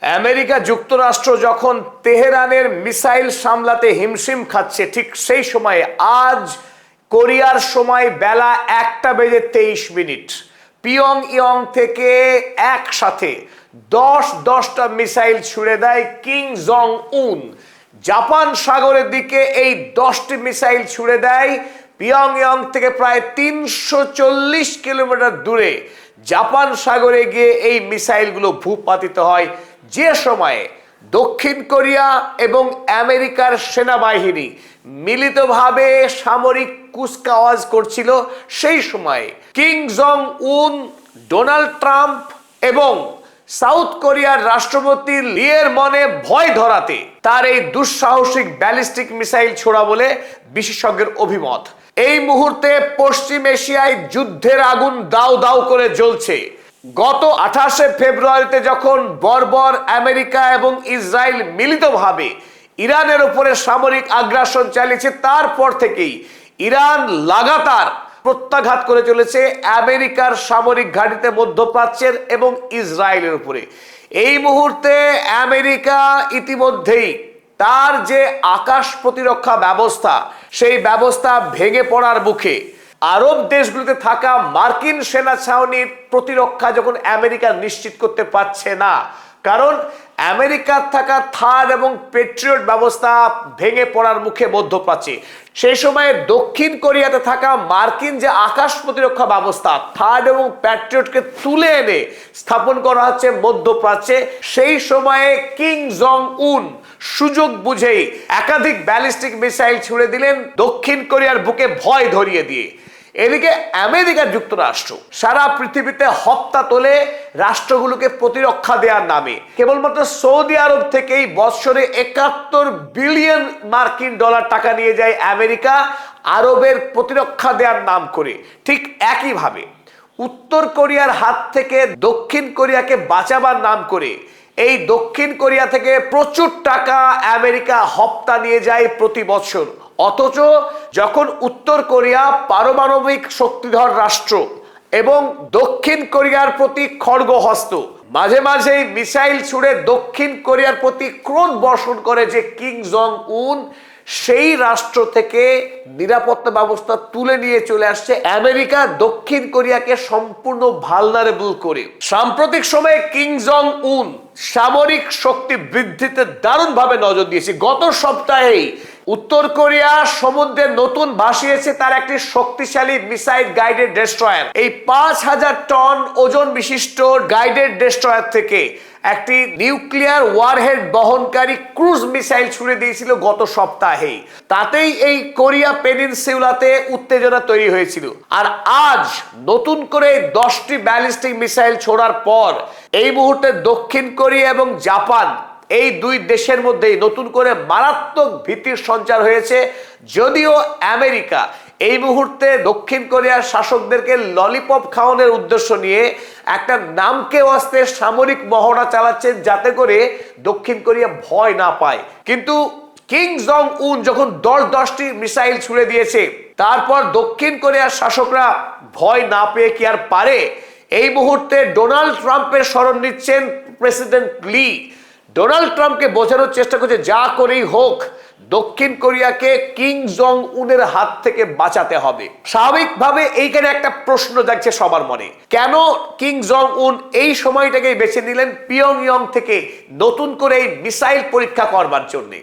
America যুক্তরাষ্ট্র যখন তেহরানের মিসাইল সামলাতে হিমশিম খাচ্ছে, ঠিক সেই সময়ে আজ কোরিয়ার সময় বেলা 1:23 পিয়ংইয়ং থেকে একসাথে 10টা মিসাইল ছুড়ে দেয় কিম জং উন। জাপান সাগরের দিকে এই 10টি মিসাইল ছুড়ে দেয় পিয়ংইয়ং থেকে প্রায় 340 কিলোমিটার দূরে। জাপান সাগরে গিয়ে এই মিসাইলগুলো ভূপাতিত হয়। যে সময়ে দক্ষিণ কোরিয়া এবং আমেরিকার সেনাবাহিনী মিলিতভাবে সামরিক কুচকাওয়াজ করছিল, সেই সময়ে কিম জং উন, ডোনাল্ড ট্রাম্প এবং সাউথ কোরিয়ার রাষ্ট্রপতি লির মনে ভয় ধরাতে তার এই দুঃসাহসিক ব্যালিস্টিক মিসাইল ছোড়া বলে বিশেষজ্ঞের অভিমত। এই মুহূর্তে পশ্চিম এশিয়ায় যুদ্ধের আগুন দাউ দাউ করে জ্বলছে। গত 28শে ফেব্রুয়ারিতে যখন বর্বর আমেরিকা এবং ইসরায়েল মিলিতভাবে ইরানের উপরে সামরিক আগ্রাসন চালিয়েছে, তারপর থেকেই ইরান লাগাতার প্রত্যাঘাত করে চলেছে আমেরিকার সামরিক ঘাঁটিতে মধ্যপ্রাচ্যের এবং ইসরায়েলের উপরে। এই মুহূর্তে আমেরিকা ইতিমধ্যেই তার যে আকাশ প্রতিরক্ষা ব্যবস্থা, সেই ব্যবস্থা ভেঙে পড়ার মুখে। আরব দেশগুলোতে থাকা মার্কিন সেনা ছাউনির প্রতিরক্ষা যখন আমেরিকা নিশ্চিত করতে পারছে না, কারণ আমেরিকার থাকা থার্ড এবং পেট্রিয়ট ব্যবস্থা ভেঙে পড়ার মুখে মধ্যপ্রাচ্যে, সেই সময়ে দক্ষিণ কোরিয়াতে থাকা মার্কিন যে আকাশ প্রতিরক্ষা ব্যবস্থা থার্ড এবং প্যাট্রিয়টকে তুলে এনে স্থাপন করা হচ্ছে মধ্যপ্রাচ্যে। সেই সময়ে কিম জং উন সুযোগ বুঝেই একাধিক ব্যালিস্টিক মিসাইল ছুড়ে দিলেন দক্ষিণ কোরিয়ার বুকে ভয় ধরিয়ে দিয়ে। এদিকে আমেরিকা যুক্তরাষ্ট্র সারা পৃথিবীতে হপ্তা তোলে রাষ্ট্রগুলোকে প্রতিরক্ষা দেওয়ার নামে। কেবলমাত্র সৌদি আরব থেকেই বৎসরে 71 বিলিয়ন মার্কিন ডলার টাকা নিয়ে যায় আমেরিকা আরবের প্রতিরক্ষা দেওয়ার নাম করে। ঠিক একইভাবে উত্তর কোরিয়ার হাত থেকে দক্ষিণ কোরিয়াকে বাঁচাবার নাম করে এই দক্ষিণ কোরিয়া থেকে প্রচুর টাকা আমেরিকা হপ্তা নিয়ে যায় প্রতি বছর। অথচ যখন উত্তর কোরিয়া পারমাণবিক শক্তিধর রাষ্ট্র এবং দক্ষিণ কোরিয়ার প্রতি খড়গহস্ত, মাঝে মাঝে মিসাইল ছুড়ে দক্ষিণ কোরিয়ার প্রতি ক্রোধ বর্ষণ করে যে কিম জং উন, সেই রাষ্ট্র থেকে নিরাপত্তা ব্যবস্থা তুলে নিয়ে চলে আসছে আমেরিকা দক্ষিণ কোরিয়াকে সম্পূর্ণ ভালনারেবল করে। সাম্প্রতিক সময়ে কিম জং উন সামরিক শক্তি বৃদ্ধিতে দারুণভাবে নজর দিয়েছে। গত সপ্তাহেই উত্তর কোরিয়া সমুদ্রে নতুন ভাসিয়েছে তার একটি শক্তিশালী মিসাইল গাইডেড ডেস্ট্রয়ার। এই 5000 টন ওজন বিশিষ্ট গাইডেড ডেস্ট্রয়ার থেকে একটি নিউক্লিয়ার ওয়ারহেড বহনকারী ক্রুজ মিসাইল ছুড়ে দিয়েছিল গত সপ্তাহেই। তাতেই এই কোরিয়া পেনিনসুলাতে উত্তেজনা তৈরি হয়েছিল। আর আজ নতুন করে 10টি ব্যালিস্টিক মিসাইল ছোড়ার পর এই মুহূর্তে দক্ষিণ কোরিয়া এবং জাপান, এই দুই দেশের মধ্যেই নতুন করে মারাত্মক ভীতির সঞ্চার হয়েছে। যদিও আমেরিকা এই মুহূর্তে দক্ষিণ কোরিয়ার শাসকদেরকে ললিপপ খাওয়ানোর উদ্দেশ্য নিয়ে একটা নামকে ওয়াস্তে সামরিক মহড়া চালাচ্ছেন, যাতে করে দক্ষিণ কোরিয়া ভয় না পায়। কিন্তু কিম জং উন যখন 10টি মিসাইল ছুড়ে দিয়েছে, তারপর দক্ষিণ কোরিয়ার শাসকরা ভয় না পেয়ে কি আর পারে? এই মুহূর্তে ডোনাল্ড ট্রাম্পের শরণ নিচ্ছেন প্রেসিডেন্ট লি। ডোনাল্ড ট্রাম্পকে বোঝানোর চেষ্টা করছে যা করেই হোক দক্ষিণ কোরিয়াকে কিম জং উনের হাত থেকে বাঁচাতে হবে। স্বাভাবিকভাবে এইখানে একটা প্রশ্ন জাগছে সবার মনে, কেন কিম জং উন এই সময়টাকেই বেছে নিলেন পিয়ংইয়ং থেকে নতুন করে এই মিসাইল পরীক্ষা করবার জন্য?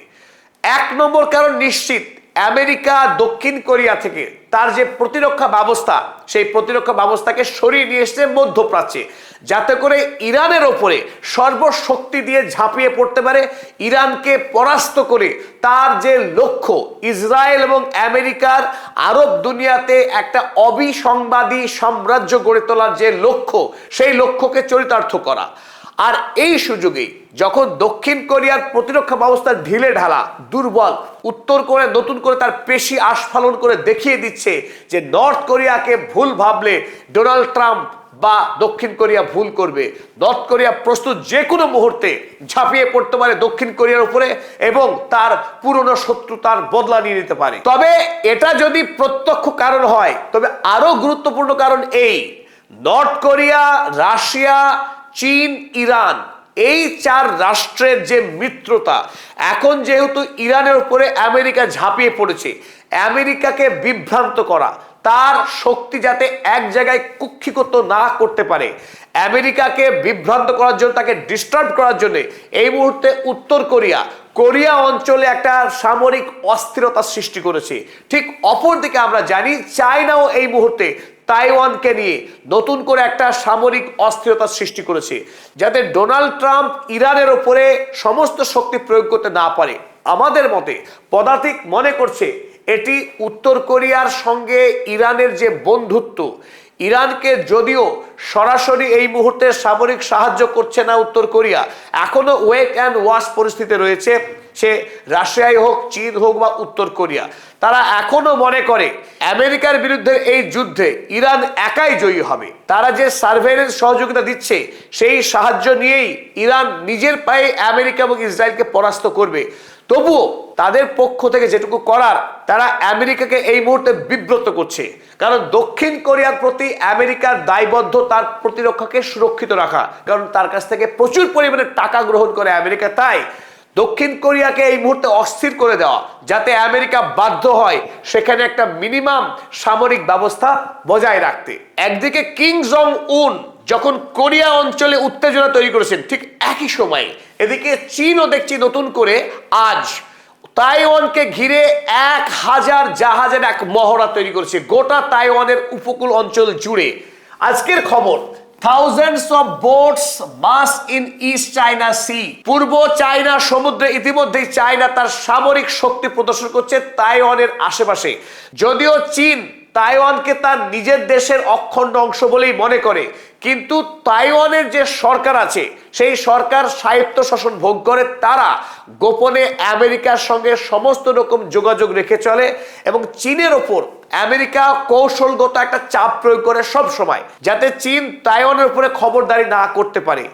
1 নম্বর কারণ নিশ্চিত, আমেরিকা দক্ষিণ কোরিয়া থেকে তার যে প্রতিরক্ষা ব্যবস্থা, সেই প্রতিরক্ষা ব্যবস্থাকে সরিয়ে নিয়ে এসছে মধ্যপ্রাচ্যে, যাতে করে ইরানের ওপরে সর্বশক্তি দিয়ে ঝাঁপিয়ে পড়তে পারে। ইরানকে পরাস্ত করে তার যে লক্ষ্য, ইসরায়েল এবং আমেরিকার আরব দুনিয়াতে একটা অবিসংবাদী সাম্রাজ্য গড়ে তোলার যে লক্ষ্য, সেই লক্ষ্যকে চরিতার্থ করা। আর এই সুযোগেই যখন দক্ষিণ কোরিয়ার প্রতিরক্ষা ব্যবস্থা ঢিলে ঢালা, দুর্বল, উত্তর কোরিয়া নতুন করে তার পেশি আস্ফালন করে দেখিয়ে দিচ্ছে যে নর্থ কোরিয়াকে ভুল ভাবলে ডোনাল্ড ট্রাম্প বা দক্ষিণ কোরিয়া ভুল করবে। নর্থ কোরিয়া প্রস্তুত যে কোনো মুহূর্তে ঝাঁপিয়ে পড়তে পারে দক্ষিণ কোরিয়ার উপরে এবং তার পুরনো শত্রুতার বদলা নিয়ে নিতে পারে। তবে এটা যদি প্রত্যক্ষ কারণ হয়, তবে আরো গুরুত্বপূর্ণ কারণ এই, নর্থ কোরিয়া, রাশিয়া, চীন, ইরান এই চার রাষ্ট্রের যে মিত্রতা, এখন যেহেতু ইরানের উপরে আমেরিকা ঝাঁপিয়ে পড়েছে, আমেরিকাকে বিভ্রান্ত করা, তার শক্তি যাতে এক জায়গায় কুক্ষিগত না করতে পারে, আমেরিকাকে বিভ্রান্ত করার জন্য, তাকে ডিস্টার্ব করার জন্য এই মুহূর্তে উত্তর কোরিয়া অঞ্চলে একটা সামরিক অস্থিরতা সৃষ্টি করেছে। ঠিক অপরদিকে আমরা জানি চায়নাও এই মুহূর্তে তাইওয়ানকে নিয়ে নতুন করে একটা সামরিক অস্থিরতা সৃষ্টি করেছে, যাতে ডোনাল্ড ট্রাম্প ইরানের ওপরে সমস্ত শক্তি প্রয়োগ করতে না পারে। আমাদের মতে পদাতিক মনে করছে এটি উত্তর কোরিয়ার সঙ্গে ইরানের যে বন্ধুত্ব, ইরানকে যদিও সরাসরি এই মুহূর্তে সামরিক সাহায্য করছে না উত্তর কোরিয়া, এখনো ওয়েট অ্যান্ড ওয়াচ পরিস্থিতি রয়েছে, সে রাশিয়াই হোক, চীন হোক বা উত্তর কোরিয়া, তারা এখনো মনে করে আমেরিকার বিরুদ্ধে এই যুদ্ধে ইরান একাই জয়ী হবে। তারা যে সার্ভেইলেন্স সহযোগিতা দিচ্ছে সেই সাহায্য নিয়েই ইরান নিজের পায়ে আমেরিকা এবং ইসরায়েলকে পরাস্ত করবে। তবুও তাদের পক্ষ থেকে যেটুকু করার, তারা আমেরিকাকে এই মুহূর্তে বিব্রত করছে, কারণ দক্ষিণ কোরিয়ার প্রতি আমেরিকার দায়বদ্ধ তার প্রতিরক্ষাকে সুরক্ষিত রাখা, কারণ তার কাছ থেকে প্রচুর পরিমাণে টাকা গ্রহণ করে আমেরিকা। তাই দক্ষিণ কোরিয়াকে এই মুহূর্তে অস্থির করে দেওয়া, যাতে আমেরিকা বাধ্য হয় সেখানে একটা মিনিমাম সামরিক ব্যবস্থা বজায় রাখতে। একদিকে কিং জং উন যখন কোরিয়া অঞ্চলে উত্তেজনা তৈরি করেছেন, ঠিক একই সময়ে এদিকে চীনও দেখছি নতুন করে আজ তাইওয়ানকে ঘিরে 1000 জাহাজের এক মহড়া তৈরি করেছে গোটা তাইওয়ানের উপকূল অঞ্চল জুড়ে। আজকের খবর, thousands of boats mass in East China Sea, Purba China সমুদ্রে ইতিমধ্যেই চায়না তার সামরিক শক্তি প্রদর্শন করছে তাইওয়ানের আশেপাশে। যদিও চীন তাইওয়ানকে তার নিজের দেশের অখণ্ড অংশ বলেই মনে করে, কিন্তু তাইওয়ানের যে সরকার আছে সেই সরকার স্বায়ত্ত শাসন ভোগ করে, তারা গোপনে আমেরিকার সঙ্গে সমস্ত রকম যোগাযোগ রেখে চলে এবং চীনের ওপর আমেরিকা কৌশলগত একটা চাপ প্রয়োগ করে সব সময়, যাতে চীন তাইওয়ানের উপরে খবরদারি না করতে পারে।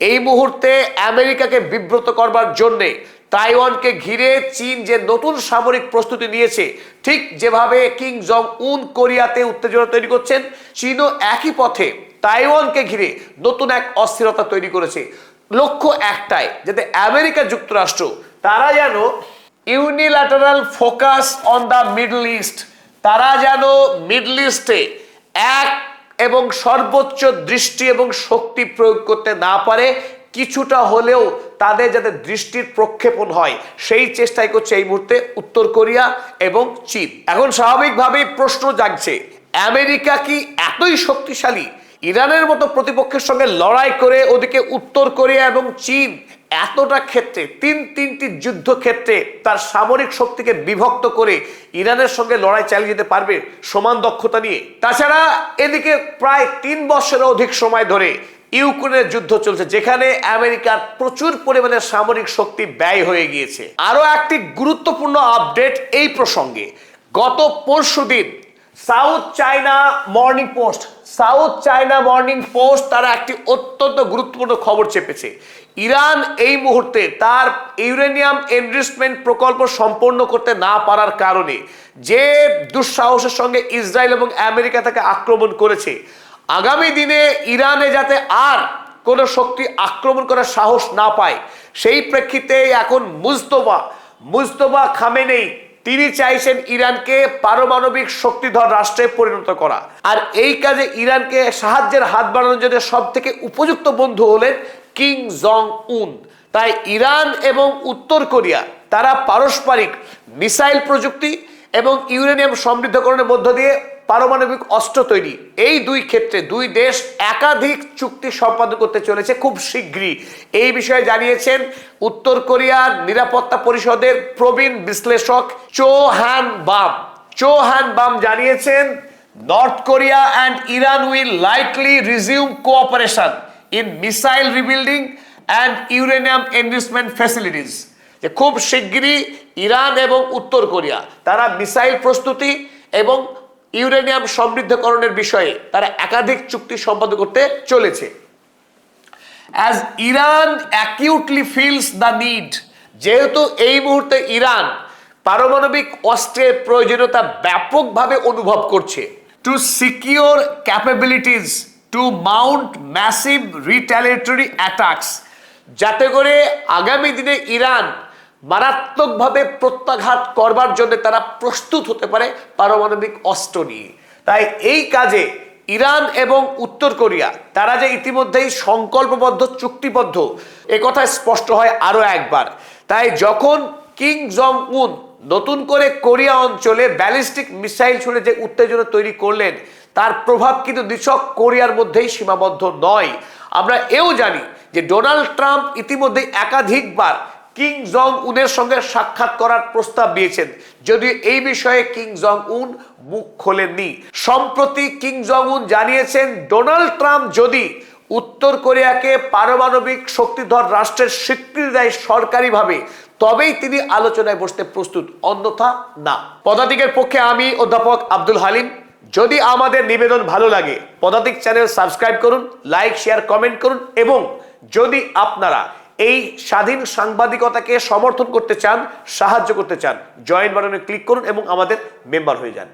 এই মুহূর্তে আমেরিকাকে বিব্রত করবার জন্যে তাইওয়ানকে ঘিরে চীন যে নতুন সামরিক প্রস্তুতি নিয়েছে, ঠিক যেভাবে কিং জং উন কোরিয়াতে উত্তেজনা তৈরি করছেন, চীনও একই পথে তাইওয়ানকে ঘিরে নতুন এক অস্থিরতা তৈরি করেছে। লক্ষ্য একটাই, যাতে আমেরিকা যুক্তরাষ্ট্র তারা যেন unilateral focus on the middle east, তারা যেন মিডল ইস্টে এক এবং সর্বোচ্চ দৃষ্টি এবং শক্তি প্রয়োগ করতে না পারে, কিছুটা হলেও তাদের যাতে দৃষ্টির প্রক্ষেপণ হয় সেই চেষ্টাই করছে এই মুহূর্তে উত্তর কোরিয়া এবং চীন। এখন স্বাভাবিকভাবেই প্রশ্ন জাগছে, আমেরিকা কি এতই শক্তিশালী ইরানের মতো প্রতিপক্ষের সঙ্গে লড়াই করে ওদিকে উত্তর কোরিয়া এবং চীন এতটা ক্ষেত্রে তিনটি যুদ্ধক্ষেত্রে তার সামরিক শক্তিকে বিভক্ত করে ইরানের সঙ্গে লড়াই চালিয়ে যেতে পারবে সমান দক্ষতা নিয়ে? তাছাড়া এদিকে প্রায় 3 বছরের অধিক সময় ধরে ইউক্রেনের যুদ্ধ চলছে, যেখানে আমেরিকার প্রচুর পরিমাণে সামরিক শক্তি ব্যয় হয়ে গিয়েছে। আরো একটি গুরুত্বপূর্ণ আপডেট এই প্রসঙ্গে, গত পরশুদিন সাউথ চায়না মর্নিং পোস্ট তারা একটি অত্যন্ত গুরুত্বপূর্ণ খবর চেপেছে। ইরান এই মুহূর্তে তার ইউরেনিয়াম এনরিচমেন্ট প্রকল্প সম্পন্ন করতে না পারার কারণে যে দুঃসাহসের সঙ্গে ইসরায়েল এবং আমেরিকা তাকে আক্রমণ করেছে, আগামী দিনে ইরানে যাতে আর কোনো শক্তি আক্রমণ করার সাহস না পায়, সেই প্রেক্ষিতে এখন মুজতবা খামেনেই তিনি চাইছেন ইরানকে পারমাণবিক শক্তিধর রাষ্ট্রে পরিণত করা। আর এই কাজে ইরানকে সাহায্যের হাত বাড়ানোর জন্য সব থেকে উপযুক্ত বন্ধু হলেন কিং জং উন। তাই ইরান এবং উত্তর কোরিয়া তারা পারস্পরিক মিসাইল প্রযুক্তি এবং ইউরেনিয়াম সমৃদ্ধকরণের মধ্য দিয়ে পারমাণবিক অস্ত্র তৈরি, এই দুই ক্ষেত্রে দুই দেশ একাধিক চুক্তি সম্পাদন করতে চলেছে খুব শীঘ্রই। এই বিষয়ে জানিয়েছেন উত্তর কোরিয়ার নিরাপত্তা পরিষদের প্রবীণ বিশ্লেষক চো হ্যান বাম জানিয়েছেন, north Korea and Iran will likely resume cooperation in missile rebuilding and uranium enrichment facilities, যে খুব শীঘ্রই ইরান এবং উত্তর কোরিয়া তারা মিসাইল প্রস্তুতি এবং ইউরেনিয়াম সমৃদ্ধকরণের বিষয়ে তারা একাধিক চুক্তি সম্পাদন করতে চলেছে। As Iran acutely feels the need, যেহেতু এই মুহূর্তে ইরান পারমাণবিক অস্ত্রের প্রয়োজনীয়তা ব্যাপকভাবে অনুভব করছে, to secure capabilities to mount massive retaliatory attacks, যাতে করে আগামী দিনে ইরান মারাত্মকভাবে প্রত্যাঘাত করবার জন্য তারা প্রস্তুত হতে পারে পারমাণবিক অস্ত্র নিয়ে। তাই এই কাজে ইরান এবং উত্তর কোরিয়া তারা যে ইতিমধ্যেই সংকল্পবদ্ধ, চুক্তিবদ্ধ, একথা স্পষ্ট হয় আরো একবার। তাই যখন কিম জং উন নতুন করে কোরিয়া অঞ্চলে ব্যালিস্টিক মিসাইল ছুড়ে যে উত্তেজনা তৈরি করলেন, তার প্রভাব কিন্তু নিছক কোরিয়ার মধ্যেই সীমাবদ্ধ নয়। আমরা এও জানি যে ডোনাল্ড ট্রাম্প ইতিমধ্যে একাধিকবার কিম জং উনের সঙ্গে সাক্ষাৎ করার প্রস্তাব দিয়েছেন, যদিও এই বিষয়ে কিম জং উন মুখ খোলেননি। সম্প্রতি কিম জং উন জানিয়েছেন ডোনাল্ড ট্রাম্প যদি উত্তর কোরিয়াকে পারমাণবিক শক্তিধর রাষ্ট্রের স্বীকৃতি দেয় সরকারিভাবে, তবেই তিনি আলোচনায় বসতে প্রস্তুত, অন্যথা না। পদাতিকের পক্ষে আমি অধ্যাপক আব্দুল হালিম। যদি আমাদের নিবেদন ভালো লাগে, পদাতিক চ্যানেল সাবস্ক্রাইব করুন, লাইক, শেয়ার, কমেন্ট করুন, এবং যদি আপনারা এই স্বাধীন সাংবাদিকতাকে সমর্থন করতে চান, সাহায্য করতে চান, জয়েন বাটনে ক্লিক করুন এবং আমাদের মেম্বার হয়ে যান।